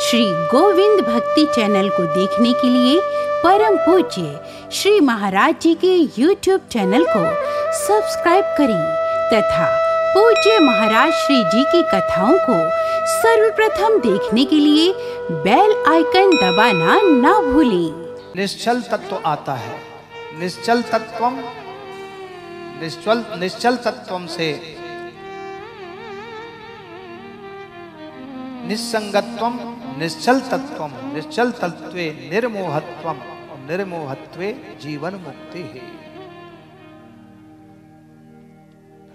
श्री गोविंद भक्ति चैनल को देखने के लिए परम पूज्य श्री महाराज जी के YouTube चैनल को सब्सक्राइब करें तथा पूज्य महाराज श्री जी की कथाओं को सर्वप्रथम देखने के लिए बेल आइकन दबाना ना भूलें। निश्चल तत्व आता है। निश्चल तत्वम से निस्संगत्वम निश्चल तत्वम, निश्चल तत्वे निर्मोहत्वम और निर्मोहत्वे जीवन मुक्ति है।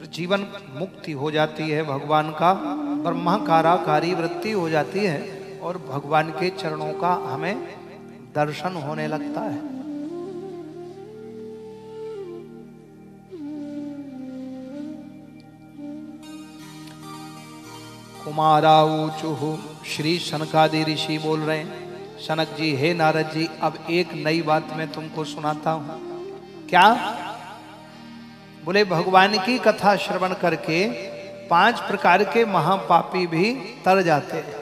जीवन मुक्ति हो जाती है, भगवान का ब्रह्माकाराकारी वृत्ति हो जाती है और भगवान के चरणों का हमें दर्शन होने लगता है। कुमाराऊचुहु, श्री शनकादि ऋषि बोल रहे हैं, शनक जी हे नारद जी, अब एक नई बात मैं तुमको सुनाता हूं। क्या? बोले भगवान की कथा श्रवण करके 5 प्रकार के महापापी भी तर जाते हैं।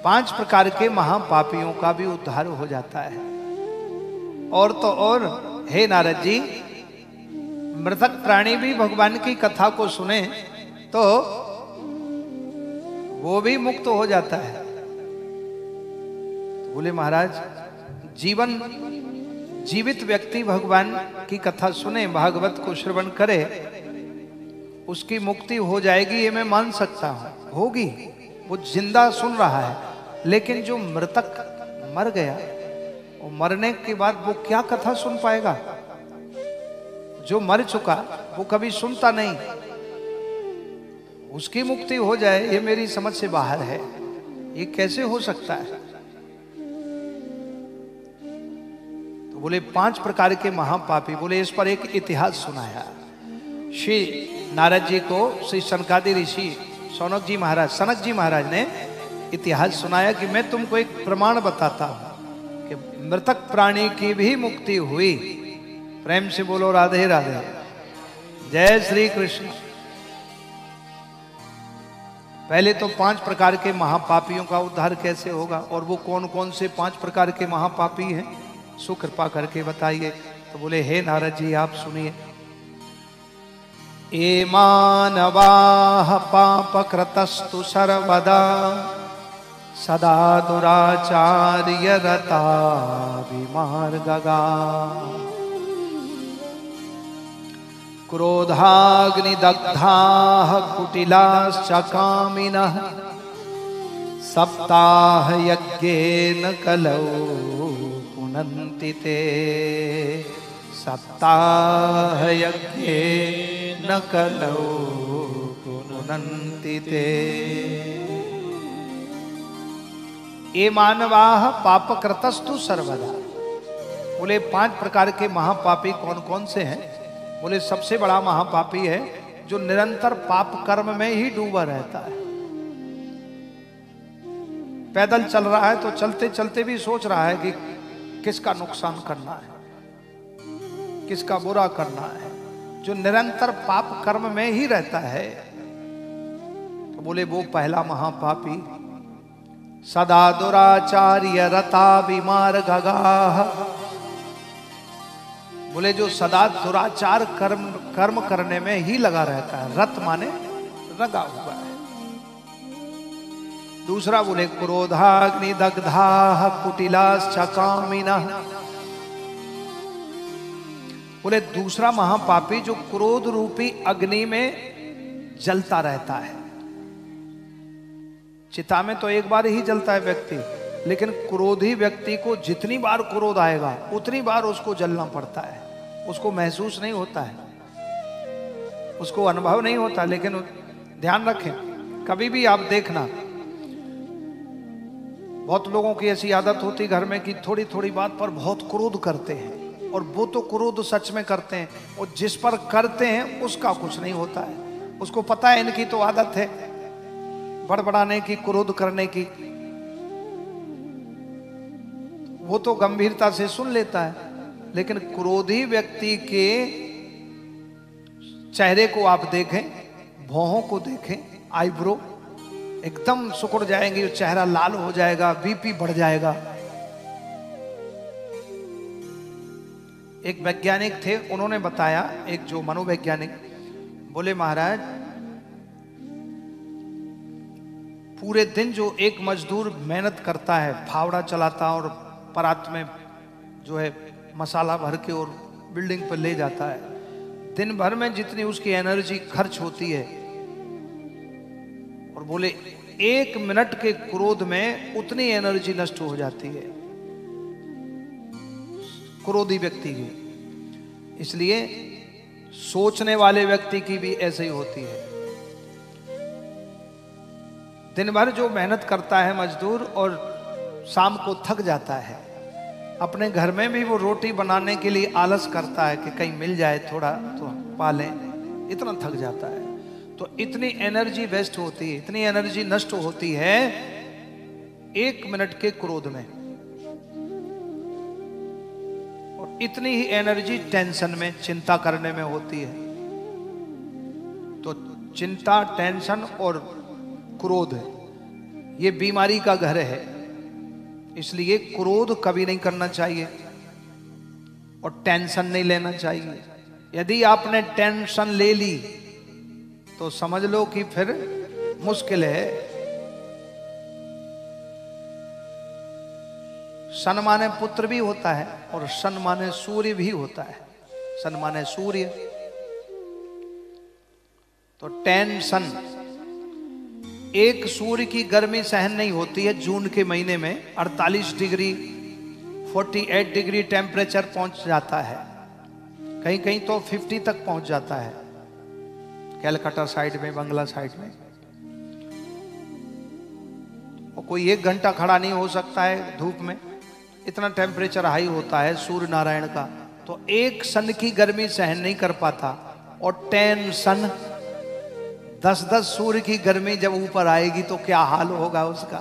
पांच प्रकार के महापापियों का भी उद्धार हो जाता है। और तो और हे नारद जी, मृतक प्राणी भी भगवान की कथा को सुने तो वो भी मुक्त हो जाता है। तो बोले महाराज, जीवित व्यक्ति भगवान की कथा सुने, भागवत को श्रवण करे, उसकी मुक्ति हो जाएगी, ये मैं मान सकता हूं, होगी। वो जिंदा सुन रहा है, लेकिन जो मृतक मर गया, वो मरने के बाद वो क्या कथा सुन पाएगा? जो मर चुका वो कभी सुनता नहीं, उसकी मुक्ति हो जाए, ये मेरी समझ से बाहर है। ये कैसे हो सकता है? तो बोले 5 प्रकार के महापापी। बोले इस पर एक इतिहास सुनाया श्री नारद जी को। श्री सनकादि ऋषि सनक जी महाराज ने इतिहास सुनाया कि मैं तुमको एक प्रमाण बताता हूं कि मृतक प्राणी की भी मुक्ति हुई। प्रेम से बोलो राधे राधे, जय श्री कृष्ण। पहले तो 5 प्रकार के महापापियों का उद्धार कैसे होगा, और वो कौन कौन से 5 प्रकार के महापापी हैं, सुकृपा करके बताइए। तो बोले हे नारद जी, आप सुनिए। ए मानवाः पापकृतस्तु सर्वदा सदा दुराचार्य रता विमार्गगा क्रोधाग्निदग्धाः कुटिलाश्च कामिनः सप्ताह यज्ञेन कलौ पुनन्ति ते। सप्ताह यज्ञेन कलौ पुनन्ति ते। ये मानवाः पापकृतस्तु सर्वदा। बोले 5 प्रकार के महापापी कौन कौन से हैं? बोले सबसे बड़ा महापापी है जो निरंतर पाप कर्म में ही डूबा रहता है। पैदल चल रहा है तो चलते चलते भी सोच रहा है कि किसका नुकसान करना है, किसका बुरा करना है। जो निरंतर पाप कर्म में ही रहता है, तो बोले वो पहला महापापी। सदा दुराचार्य रता विमार्गगाः। बोले जो सदा दुराचार कर्म करने में ही लगा रहता है। रत माने लगा हुआ है। दूसरा बोले क्रोधाग्निदग्धाः कुटिलाश्च कामिनः। बोले दूसरा महापापी जो क्रोध रूपी अग्नि में जलता रहता है। चिता में तो एक बार ही जलता है व्यक्ति, लेकिन क्रोधी व्यक्ति को जितनी बार क्रोध आएगा उतनी बार उसको जलना पड़ता है। उसको महसूस नहीं होता है, उसको अनुभव नहीं होता। लेकिन ध्यान रखें, कभी भी आप देखना, बहुत लोगों की ऐसी आदत होती घर में कि थोड़ी थोड़ी बात पर बहुत क्रोध करते हैं, और वो तो क्रोध सच में करते हैं, और जिस पर करते हैं उसका कुछ नहीं होता है। उसको पता है इनकी तो आदत है बड़बड़ाने की, क्रोध करने की, वो तो गंभीरता से सुन लेता है। लेकिन क्रोधी व्यक्ति के चेहरे को आप देखें, भौहों को देखें, आईब्रो एकदम सिकुड़ जाएंगे, चेहरा लाल हो जाएगा, बीपी बढ़ जाएगा। एक वैज्ञानिक थे, उन्होंने बताया, एक जो मनोवैज्ञानिक, बोले महाराज पूरे दिन जो एक मजदूर मेहनत करता है, फावड़ा चलाता और परात में जो है मसाला भर के और बिल्डिंग पर ले जाता है, दिन भर में जितनी उसकी एनर्जी खर्च होती है, और बोले 1 मिनट के क्रोध में उतनी एनर्जी नष्ट हो जाती है क्रोधी व्यक्ति की। इसलिए सोचने वाले व्यक्ति की भी ऐसे ही होती है। दिन भर जो मेहनत करता है मजदूर और शाम को थक जाता है, अपने घर में भी वो रोटी बनाने के लिए आलस करता है कि कहीं मिल जाए थोड़ा तो पालें, इतना थक जाता है। तो इतनी एनर्जी वेस्ट होती है, इतनी एनर्जी नष्ट होती है 1 मिनट के क्रोध में, और इतनी ही एनर्जी टेंशन में, चिंता करने में होती है। तो चिंता, टेंशन और क्रोध ये बीमारी का घर है। इसलिए क्रोध कभी नहीं करना चाहिए और टेंशन नहीं लेना चाहिए। यदि आपने टेंशन ले ली तो समझ लो कि फिर मुश्किल है। सन माने पुत्र भी होता है और सन माने सूर्य भी होता है। सन माने सूर्य। तो टेंशन, एक सूर्य की गर्मी सहन नहीं होती है। जून के महीने में 48 डिग्री 48 डिग्री टेम्परेचर पहुंच जाता है, कहीं कहीं तो 50 तक पहुंच जाता है, कैलकाटा साइड में, बंगला साइड में। और कोई 1 घंटा खड़ा नहीं हो सकता है धूप में, इतना टेम्परेचर हाई होता है सूर्य नारायण का। तो एक सन की गर्मी सहन नहीं कर पाता, और 10 सन 10-10 सूर्य की गर्मी जब ऊपर आएगी तो क्या हाल होगा उसका,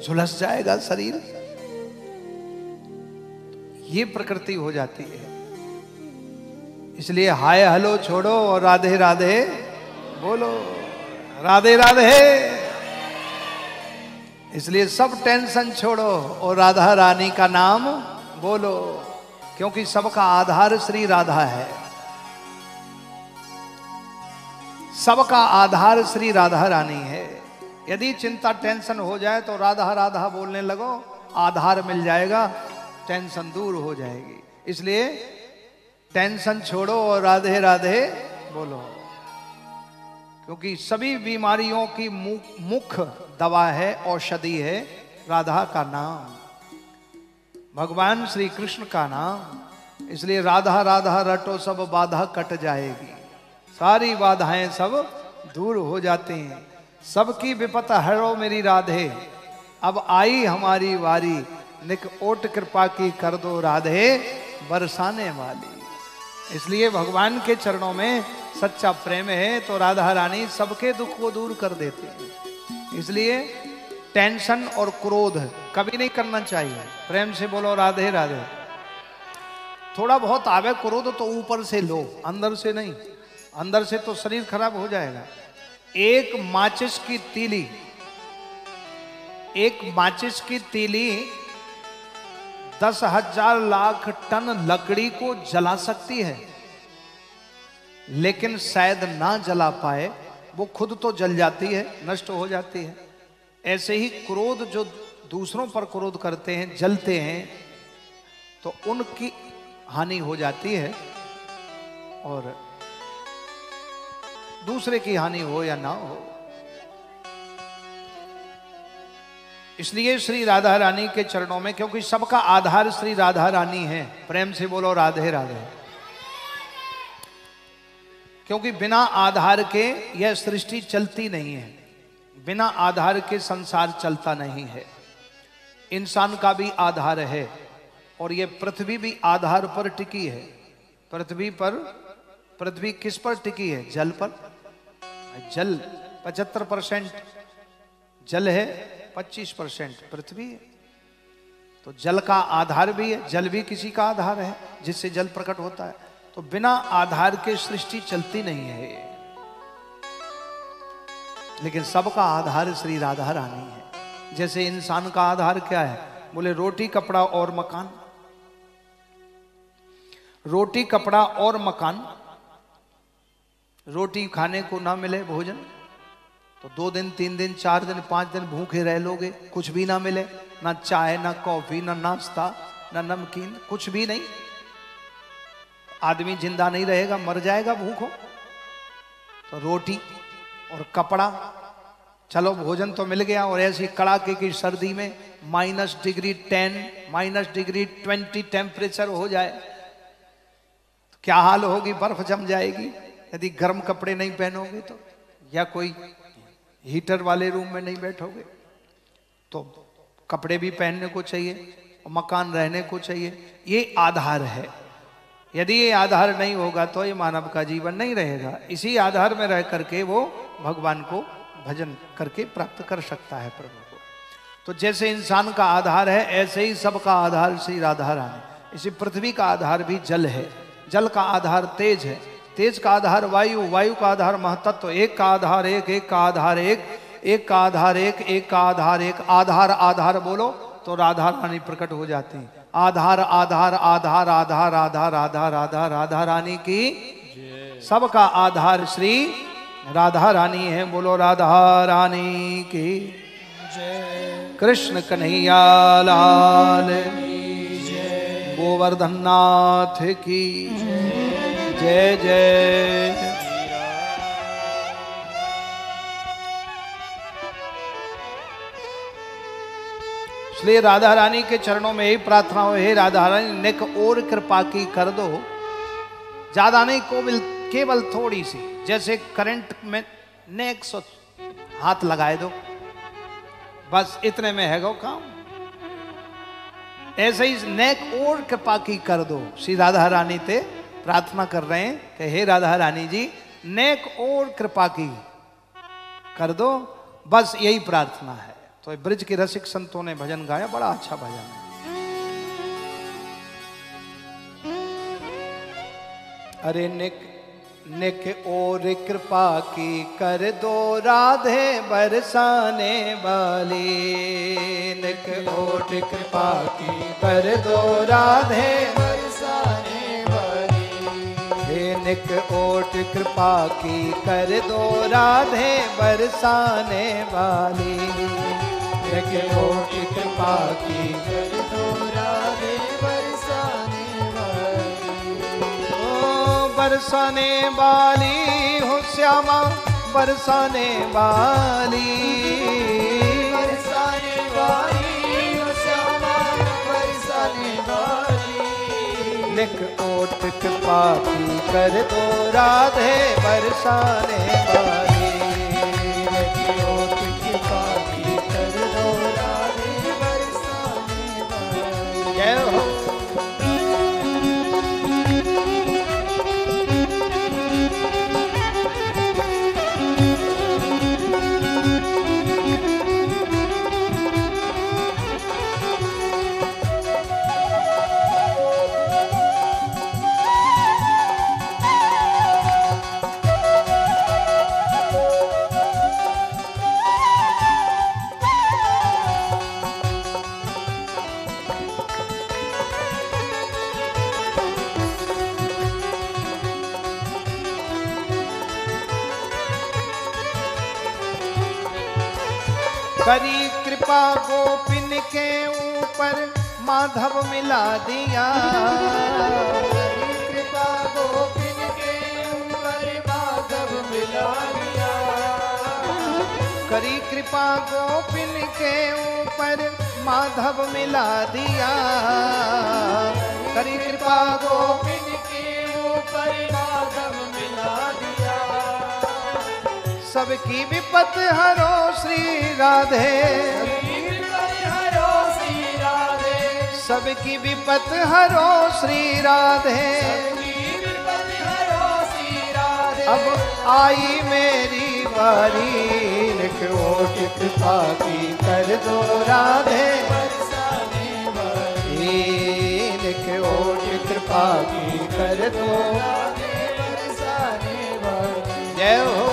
झुलस जाएगा शरीर। ये प्रकृति हो जाती है। इसलिए हाय हलो छोड़ो और राधे राधे बोलो, राधे राधे। इसलिए सब टेंशन छोड़ो और राधा रानी का नाम बोलो, क्योंकि सबका आधार श्री राधा है। सबका आधार श्री राधा रानी है। यदि चिंता टेंशन हो जाए तो राधा राधा बोलने लगो, आधार मिल जाएगा, टेंशन दूर हो जाएगी। इसलिए टेंशन छोड़ो और राधे राधे बोलो, क्योंकि सभी बीमारियों की मुख्य दवा है, औषधि है राधा का नाम, भगवान श्री कृष्ण का नाम। इसलिए राधा राधा रटो सब बाधा कट जाएगी, सारी बाधाएं सब दूर हो जाती हैं। सबकी विपत हरो मेरी राधे, अब आई हमारी वारी, निक ओट कृपा की कर दो राधे बरसाने वाली। इसलिए भगवान के चरणों में सच्चा प्रेम है तो राधा रानी सबके दुख को दूर कर देते हैं। इसलिए टेंशन और क्रोध कभी नहीं करना चाहिए। प्रेम से बोलो राधे राधे। थोड़ा बहुत आवे क्रोध तो ऊपर से लो, अंदर से नहीं। अंदर से तो शरीर खराब हो जाएगा। एक माचिस की तीली 10,000 लाख टन लकड़ी को जला सकती है, लेकिन शायद ना जला पाए, वो खुद तो जल जाती है, नष्ट हो जाती है। ऐसे ही क्रोध, जो दूसरों पर क्रोध करते हैं, जलते हैं, तो उनकी हानि हो जाती है, और दूसरे की हानि हो या ना हो। इसलिए श्री राधा रानी के चरणों में, क्योंकि सबका आधार श्री राधा रानी है। प्रेम से बोलो राधे राधे। क्योंकि बिना आधार के यह सृष्टि चलती नहीं है, बिना आधार के संसार चलता नहीं है। इंसान का भी आधार है, और यह पृथ्वी भी आधार पर टिकी है। पृथ्वी किस पर टिकी है? जल पर। जल 75% जल है, 25% पृथ्वी है। तो जल का आधार भी है, जल भी किसी का आधार है, जिससे जल प्रकट होता है। तो बिना आधार के सृष्टि चलती नहीं है। लेकिन सबका आधार श्री राधा रानी है। जैसे इंसान का आधार क्या है? बोले रोटी कपड़ा और मकान। रोटी कपड़ा और मकान। रोटी खाने को ना मिले भोजन तो 2 दिन 3 दिन 4 दिन 5 दिन भूखे रह लोगे, कुछ भी ना मिले, ना चाय ना कॉफी ना नाश्ता ना नमकीन, कुछ भी नहीं, आदमी जिंदा नहीं रहेगा, मर जाएगा भूखों। तो रोटी और कपड़ा, चलो भोजन तो मिल गया, और ऐसी कड़ाके की सर्दी में -10 -20 टेम्परेचर हो जाए तो क्या हाल होगी? बर्फ जम जाएगी यदि गर्म कपड़े नहीं पहनोगे तो, या कोई हीटर वाले रूम में नहीं बैठोगे तो कपड़े भी पहनने को चाहिए और मकान रहने को चाहिए। ये आधार है। यदि ये आधार नहीं होगा तो ये मानव का जीवन नहीं रहेगा। इसी आधार में रह करके वो भगवान को भजन करके प्राप्त कर सकता है प्रभु को। तो जैसे इंसान का आधार है, ऐसे ही सबका आधार श्री राधा रानी। इसी पृथ्वी का आधार भी जल है, जल का आधार तेज है, तेज का आधार वायु, वायु का आधार महतत्व, एक का आधार एक, एक का आधार एक, एक का आधार एक, एक का आधार एक। आधार आधार बोलो तो राधा रानी प्रकट हो जाती हैं। आधार आधार आधार आधार आधार आधार आधार राधा रानी की, सबका आधार श्री राधा रानी है। बोलो राधा रानी की कृष्ण कन्हैया लाल, गोवर्धन नाथ की जय जय। इसलिए राधा रानी के चरणों में यही प्रार्थना हो, हे राधा रानी नेक और कृपा की कर दो। ज्यादा नहीं, केवल थोड़ी सी, जैसे करंट में नेक सो हाथ लगाए दो, बस इतने में है गो काम। ऐसे ही नेक और कृपा की कर दो। श्री राधा रानी ते प्रार्थना कर रहे हैं कि हे राधा रानी जी नेक और कृपा की कर दो, बस यही प्रार्थना है। तो ब्रज के रसिक संतों ने भजन गाया, बड़ा अच्छा भजन है। अरे निक निक और कृपा की कर दो राधे बरसाने वाली, निक और कृपा की कर दो राधे बरसाने वाली। हे निक और कृपा की कर दो राधे बरसाने वाली, निक और कृपा की कर दो राधे बरसाने वाली। ओ बरसाने वाली हो श्यामा बरसाने वाली, बरसाने वाली हो श्यामा बरसाने वाली। निक ओट कृपा की कर दो राधे बरसाने वाली, निक ओट कृपा की कर दो राधे बरसाने वाली। जय हो। करी कृपा गोपिन के ऊपर माधव मिला दिया, करी कृपा गोपिन के ऊपर माधव मिला दिया। करी कृपा गोपिन के ऊपर माधव मिला दिया, करी कृपा गोपिन के ऊपर माधव मिला दिया। सबकी विपत हरो श्री राधे, सबकी विपत हरो श्री राधे। अब आई मेरी बारी, निक ओट कृपा की कर दो राधे बरसाने वाली, निक ओट कृपा की कर दो राधे बरसाने वाली। जय हो।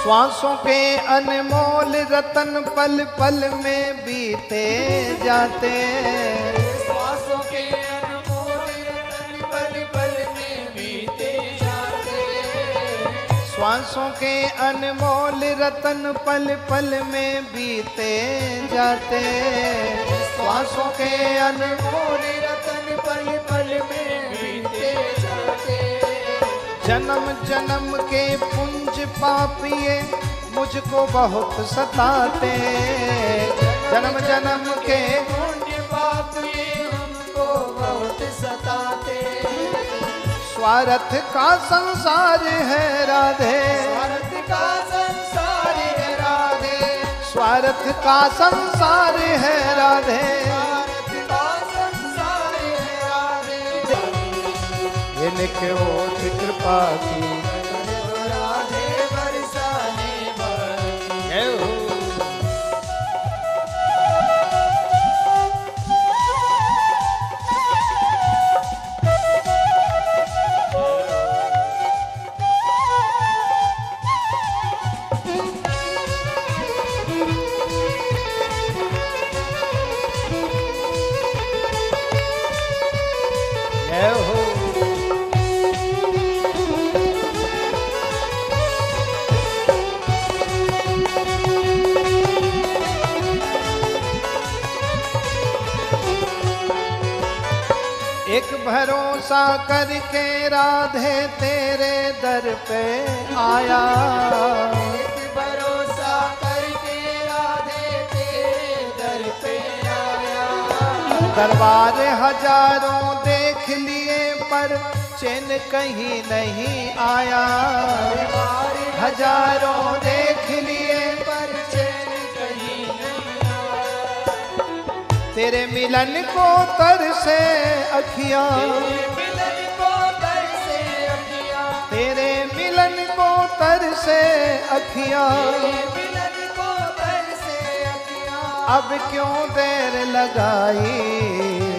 श्वासों के अनमोल रतन पल पल में बीते जाते, श्वासों के अनमोल रतन पल पल में बीते जाते, श्वासों के अनमोल रतन पल पल में बीते जाते, श्वासों के अनमोल रतन पल पल में बीते जाते। जन्म जन्म के पुंज पापिए मुझको बहुत सताते, जन्म जन्म के पुण्य पाप ये हमको बहुत सताते, स्वार्थ का संसार है राधे, स्वार्थ का संसार है राधे, स्वार्थ का संसार है राधे, स्वार्थ का संसार है राधे। इनके ओट कृपा की राधे बरसाने वाली, जय हो। जय हो। एक भरोसा करके राधे तेरे दर पे आया, एक भरोसा करके राधे तेरे दर पे आया, दरबार हजारों देख लिए पर चैन कहीं नहीं आया, हजारों देख लिए पर चैन कहीं नहीं आया, तेरे मिलन को तरसे अखियां, मिलन को तरसे अखियां, तेरे मिलन को तरसे अखियां, मिलन को तरसे अखियां, अब क्यों देर लगाई,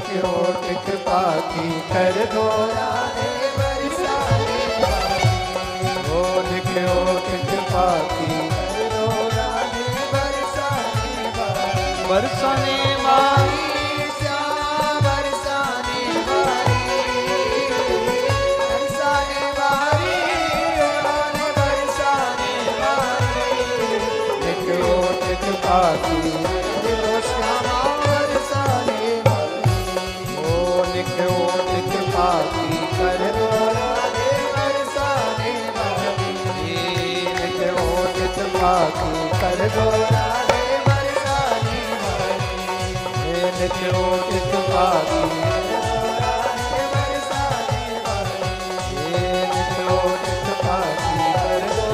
क्यों कृपा की कर दो राधे बरसाने वाली, बोल क्यों कृपा की कर दो राधे बरसाने वाली, बरसाने वाली, श्याम बरसाने वाली, बरसाने वाली, राधे बरसाने वाली, क्यों कृपा की श्यामा बरसाने वाली, बोल क्यों कृपा की कर दो राधे बरसाने वाली, क्यों कृपा की कर दो राधे बरसाने वाली, क्यों कृपा की राधे बरसाने वाली, क्यों कृपा की कर दो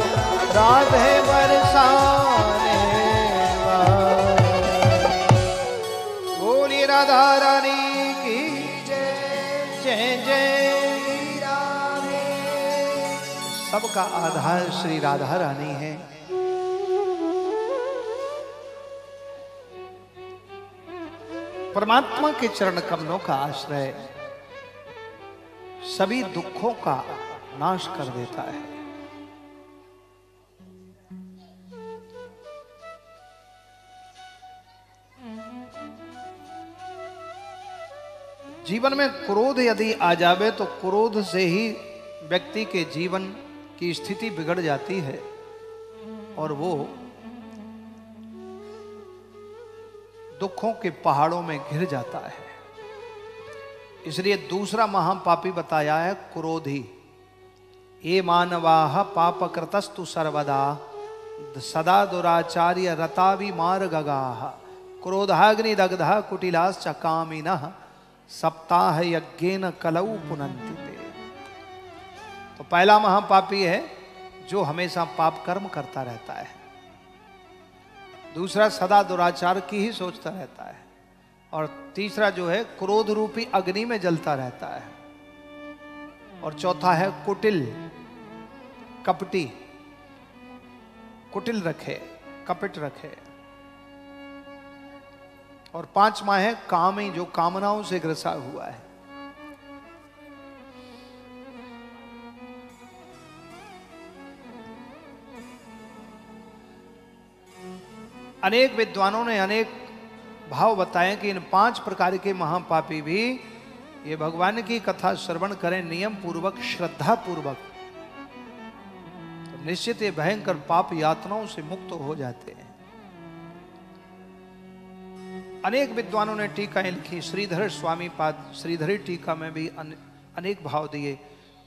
राधे बरसाने वाली। बोलिए राधा रानी की जय जय। राधे सबका आधार श्री राधा रानी है। परमात्मा के चरण कमलों का आश्रय सभी दुखों का नाश कर देता है। जीवन में क्रोध यदि आ जावे तो क्रोध से ही व्यक्ति के जीवन की स्थिति बिगड़ जाती है और वो दुखों के पहाड़ों में घिर जाता है। इसलिए दूसरा महापापी बताया है क्रोधी। ये मानवाह पापकृतस्तु सर्वदा सदा दुराचार्य रतावि मार्गगाः क्रोधाग्नि दग्धा कुटिलाश्च कामिनः सप्ताह यज्ञेन कलौ पुनन्ति ते। तो पहला महापापी है जो हमेशा पाप कर्म करता रहता है। दूसरा सदा दुराचार की ही सोचता रहता है और तीसरा जो है क्रोध रूपी अग्नि में जलता रहता है और चौथा है कुटिल कपटी, कुटिल रखे कपट रखे और पांचवा है कामी जो कामनाओं से ग्रसा हुआ है। अनेक विद्वानों ने अनेक भाव बताए कि इन 5 प्रकार के महापापी भी ये भगवान की कथा श्रवण करें नियम पूर्वक, श्रद्धा पूर्वक, तो निश्चित ये भयंकर पाप यातनाओं से मुक्त हो जाते हैं। अनेक विद्वानों ने टीकाएं लिखी, श्रीधर स्वामी पाद श्रीधरी टीका में भी अनेक भाव दिए,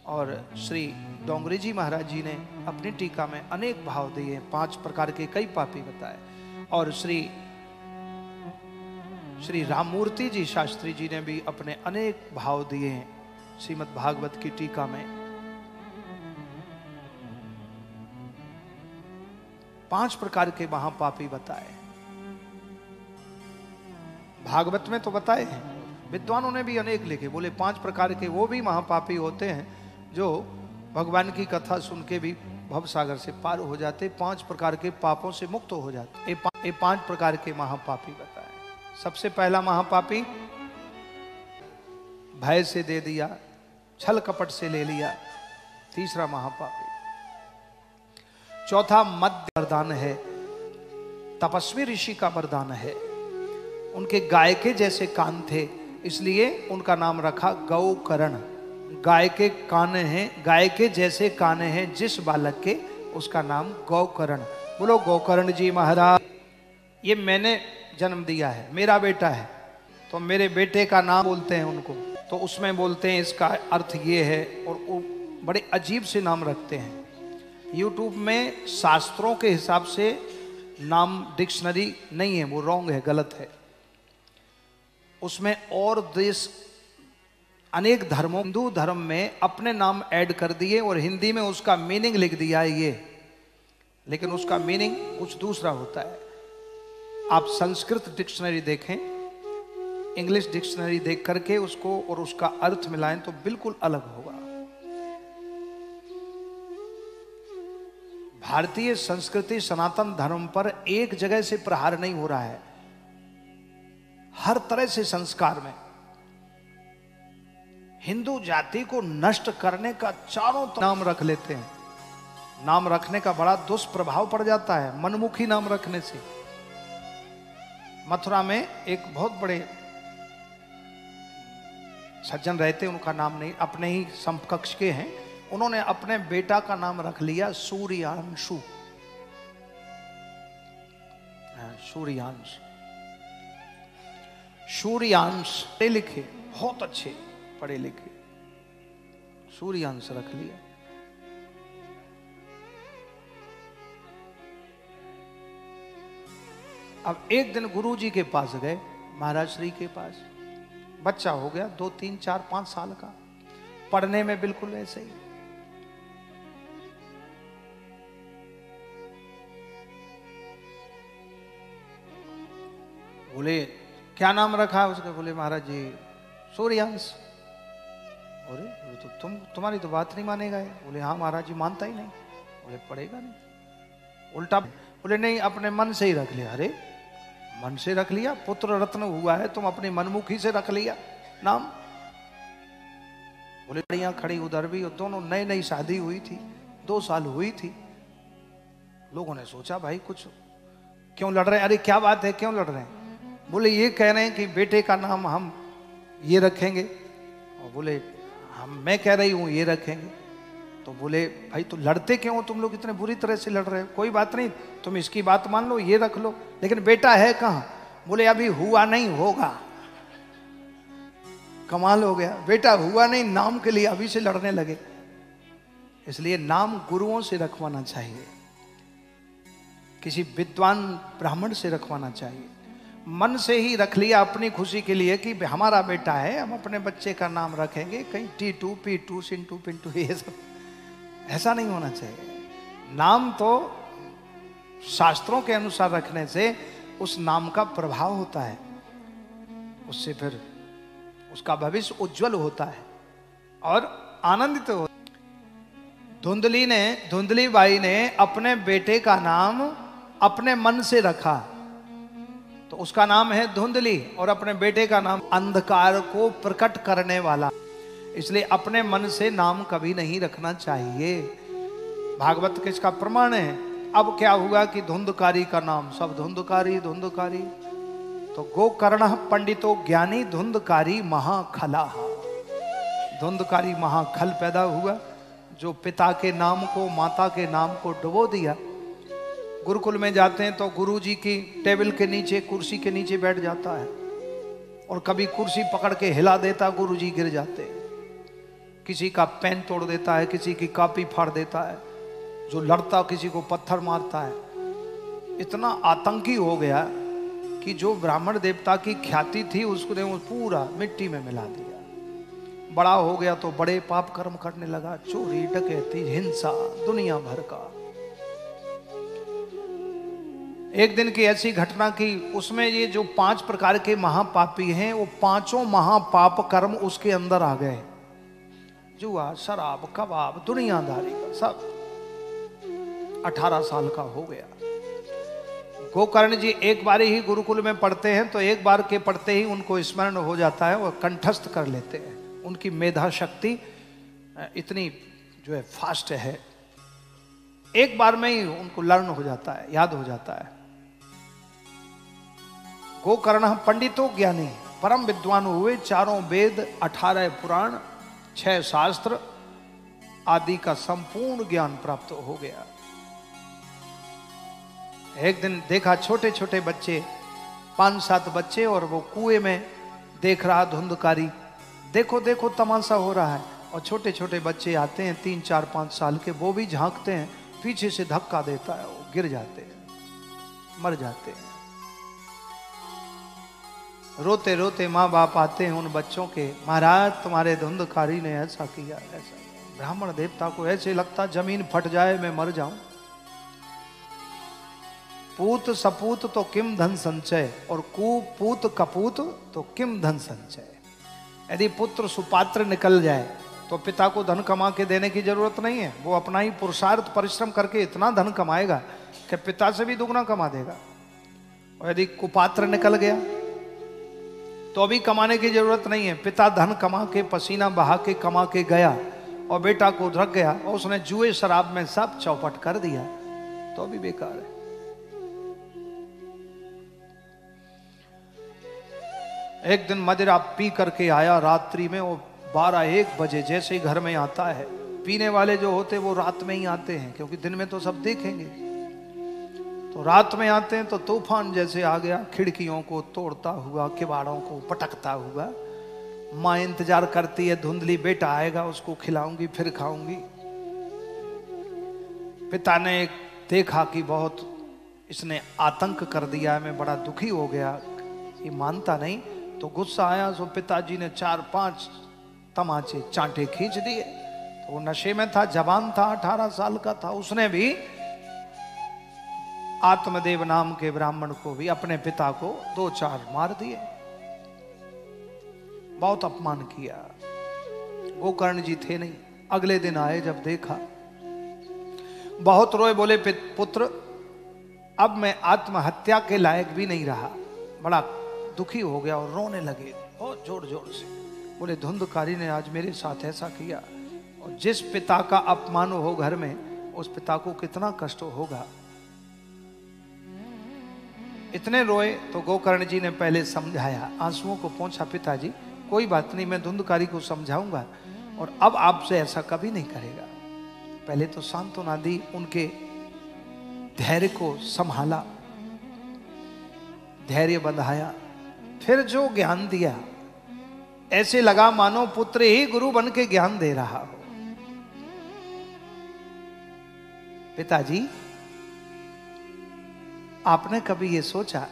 और श्री डोंगरी जी महाराज जी ने अपनी टीका में अनेक भाव दिए, 5 प्रकार के कई पापी बताए। और श्री राममूर्ति जी शास्त्री जी ने भी अपने अनेक भाव दिए हैं श्रीमद् भागवत की टीका में। 5 प्रकार के महापापी बताए, भागवत में तो बताए हैं, विद्वानों ने भी अनेक लिखे। बोले 5 प्रकार के वो भी महापापी होते हैं जो भगवान की कथा सुन के भी भव सागर से पार हो जाते, 5 प्रकार के पापों से मुक्त हो जाते। ये 5 प्रकार के महापापी बताए। सबसे पहला महापापी, भय से दे दिया, छल कपट से ले लिया, तीसरा महापापी। चौथा मध्य वरदान है, तपस्वी ऋषि का वरदान है। उनके गाय के जैसे कान थे, इसलिए उनका नाम रखा गौकर्ण। गाय के कान हैं, गाय के जैसे कान हैं जिस बालक के, उसका नाम गौकर्ण। बोलो गौकर्ण जी महाराज। ये मैंने जन्म दिया है, मेरा बेटा है, तो मेरे बेटे का नाम बोलते हैं उनको, तो उसमें बोलते हैं इसका अर्थ ये है, और वो बड़े अजीब से नाम रखते हैं। यूट्यूब में शास्त्रों के हिसाब से नाम डिक्शनरी नहीं है, वो रॉन्ग है, गलत है। उसमें और देश अनेक धर्मों, हिंदू धर्म में अपने नाम ऐड कर दिए और हिंदी में उसका मीनिंग लिख दिया है ये, लेकिन उसका मीनिंग कुछ दूसरा होता है। आप संस्कृत डिक्शनरी देखें, इंग्लिश डिक्शनरी देख करके उसको और उसका अर्थ मिलाएं तो बिल्कुल अलग होगा। भारतीय संस्कृति सनातन धर्म पर एक जगह से प्रहार नहीं हो रहा है, हर तरह से संस्कार में हिंदू जाति को नष्ट करने का चारों तरफ नाम रख लेते हैं। नाम रखने का बड़ा दुष्प्रभाव पड़ जाता है मनमुखी नाम रखने से। मथुरा में एक बहुत बड़े सज्जन रहते, उनका नाम नहीं, अपने ही समकक्ष के हैं, उन्होंने अपने बेटा का नाम रख लिया सूर्यांशु। सूर्यांश, सूर्यांश पढ़े लिखे, बहुत अच्छे पढ़े लिखे, सूर्यांश रख लिया। अब एक दिन गुरु जी के पास गए, महाराज श्री के पास, बच्चा हो गया 2, 3, 4, 5 साल का, पढ़ने में बिल्कुल ऐसे ही। बोले क्या नाम रखा है उसका? बोले महाराज जी सूर्यांश। अरे तो तुम्हारी तो बात नहीं मानेगा है। बोले हाँ महाराज जी मानता ही नहीं। बोले पढ़ेगा नहीं। उल्टा बोले नहीं, अपने मन से ही रख लिया। अरे मन से रख लिया? पुत्र रत्न हुआ है, तुम अपनी मनमुखी से रख लिया नाम। बोले लड़ियां खड़ी उधर भी, और दोनों नई नई शादी हुई थी, 2 साल हुई थी। लोगों ने सोचा भाई कुछ क्यों लड़ रहे हैं? अरे क्या बात है, क्यों लड़ रहे हैं? बोले ये कह रहे हैं कि बेटे का नाम हम ये रखेंगे, और बोले मैं कह रही हूँ ये रखेंगे। तो बोले भाई तो लड़ते क्यों हो तुम लोग, इतने बुरी तरह से लड़ रहे हो? कोई बात नहीं, तुम इसकी बात मान लो, ये रख लो, लेकिन बेटा है कहाँ? बोले अभी हुआ नहीं, होगा। कमाल हो गया, बेटा हुआ नहीं, नाम के लिए अभी से लड़ने लगे। इसलिए नाम गुरुओं से रखवाना चाहिए, किसी विद्वान ब्राह्मण से रखवाना चाहिए। मन से ही रख लिया अपनी खुशी के लिए कि हमारा बेटा है, हम अपने बच्चे का नाम रखेंगे, कहीं T2, P2, सिंटू पिंटू, ये सब ऐसा नहीं होना चाहिए। नाम तो शास्त्रों के अनुसार रखने से उस नाम का प्रभाव होता है, उससे फिर उसका भविष्य उज्जवल होता है और आनंदित होता है। धुंधली बाई ने अपने बेटे का नाम अपने मन से रखा, तो उसका नाम है धुंधली, और अपने बेटे का नाम अंधकार को प्रकट करने वाला। इसलिए अपने मन से नाम कभी नहीं रखना चाहिए। भागवत किसका प्रमाण है? अब क्या हुआ कि धुंधकारी का नाम, सब धुंधकारी धुंधकारी। तो गोकर्ण पंडितो ज्ञानी धुंधकारी महाखला। धुंधकारी महाखल पैदा हुआ जो पिता के नाम को, माता के नाम को डुबो दिया। गुरुकुल में जाते हैं तो गुरुजी की टेबल के नीचे, कुर्सी के नीचे बैठ जाता है और कभी कुर्सी पकड़ के हिला देता, गुरुजी गिर जाते हैं। किसी का पेन तोड़ देता है, किसी की कॉपी फाड़ देता है, जो लड़ता किसी को पत्थर मारता है। इतना आतंकी हो गया कि जो ब्राह्मण देवता की ख्याति थी उसने वो पूरा मिट्टी में मिला दिया। बड़ा हो गया तो बड़े पाप कर्म करने लगा, चोरी डकैती हिंसा दुनिया भर का। एक दिन की ऐसी घटना की, उसमें ये जो 5 प्रकार के महापापी हैं वो 5 महापाप कर्म उसके अंदर आ गए। जुआ, शराब, कबाब, दुनियादारी का सब। 18 साल का हो गया। गोकर्ण जी एक बार ही गुरुकुल में पढ़ते हैं तो एक बार के पढ़ते ही उनको स्मरण हो जाता है, वो कंठस्थ कर लेते हैं। उनकी मेधा शक्ति इतनी जो है फास्ट है, एक बार में ही उनको लर्न हो जाता है, याद हो जाता है। गोकर्ण पंडितो ज्ञानी, परम विद्वान हुए। 4 वेद, 18 पुराण, 6 शास्त्र आदि का संपूर्ण ज्ञान प्राप्त हो गया। एक दिन देखा छोटे छोटे बच्चे, 5-7 बच्चे, और वो कुएं में देख रहा धुंधकारी। देखो देखो तमाशा हो रहा है, और छोटे छोटे बच्चे आते हैं 3, 4, 5 साल के, वो भी झांकते हैं, पीछे से धक्का देता है, वो गिर जाते हैं, मर जाते हैं। रोते रोते माँ बाप आते हैं उन बच्चों के, महाराज तुम्हारे धुंधकारी ने ऐसा किया, ऐसा। ब्राह्मण देवता को ऐसे लगता जमीन फट जाए, मैं मर जाऊं। पूत सपूत तो किम धन संचय, और कुपूत कपूत तो किम धन संचय। यदि पुत्र सुपात्र निकल जाए तो पिता को धन कमा के देने की जरूरत नहीं है, वो अपना ही पुरुषार्थ परिश्रम करके इतना धन कमाएगा कि पिता से भी दुगना कमा देगा। और यदि कुपात्र निकल गया तो अभी कमाने की जरूरत नहीं है, पिता धन कमा के, पसीना बहा के कमा के गया और बेटा को रख गया और उसने जुए शराब में सब चौपट कर दिया, तो अभी बेकार है। एक दिन मदिरा पी करके आया रात्रि में, वो 12-1 बजे जैसे ही घर में आता है। पीने वाले जो होते वो रात में ही आते हैं, क्योंकि दिन में तो सब देखेंगे, तो रात में आते हैं। तो तूफान जैसे आ गया, खिड़कियों को तोड़ता हुआ, किवाड़ों को पटकता हुआ। माँ इंतजार करती है, धुंधली बेटा आएगा, उसको खिलाऊंगी फिर खाऊंगी। पिता ने देखा कि बहुत इसने आतंक कर दिया, मैं बड़ा दुखी हो गया, ये मानता नहीं। तो गुस्सा आया, सो पिताजी ने 4-5 तमाचे चांटे खींच दिए। तो वो नशे में था, जवान था, 18 साल का था। उसने भी आत्मदेव नाम के ब्राह्मण को भी, अपने पिता को 2-4 मार दिए। बहुत अपमान किया। गोकर्ण जी थे नहीं। अगले दिन आए, जब देखा बहुत रोए, बोले पुत्र अब मैं आत्महत्या के लायक भी नहीं रहा। बड़ा दुखी हो गया और रोने लगे बहुत जोर जोर से। बोले धुंधकारी ने आज मेरे साथ ऐसा किया, और जिस पिता का अपमान हो घर में, उस पिता को कितना कष्ट होगा। इतने रोए तो गोकर्ण जी ने पहले समझाया, आंसुओं को पोंछा, पिताजी कोई बात नहीं, मैं धुंधकारी को समझाऊंगा और अब आपसे ऐसा कभी नहीं करेगा। पहले तो सांत्वना दी, उनके धैर्य को संभाला, धैर्य बंधाया, फिर जो ज्ञान दिया ऐसे लगा मानो पुत्र ही गुरु बन के ज्ञान दे रहा हो। पिताजी आपने कभी ये सोचा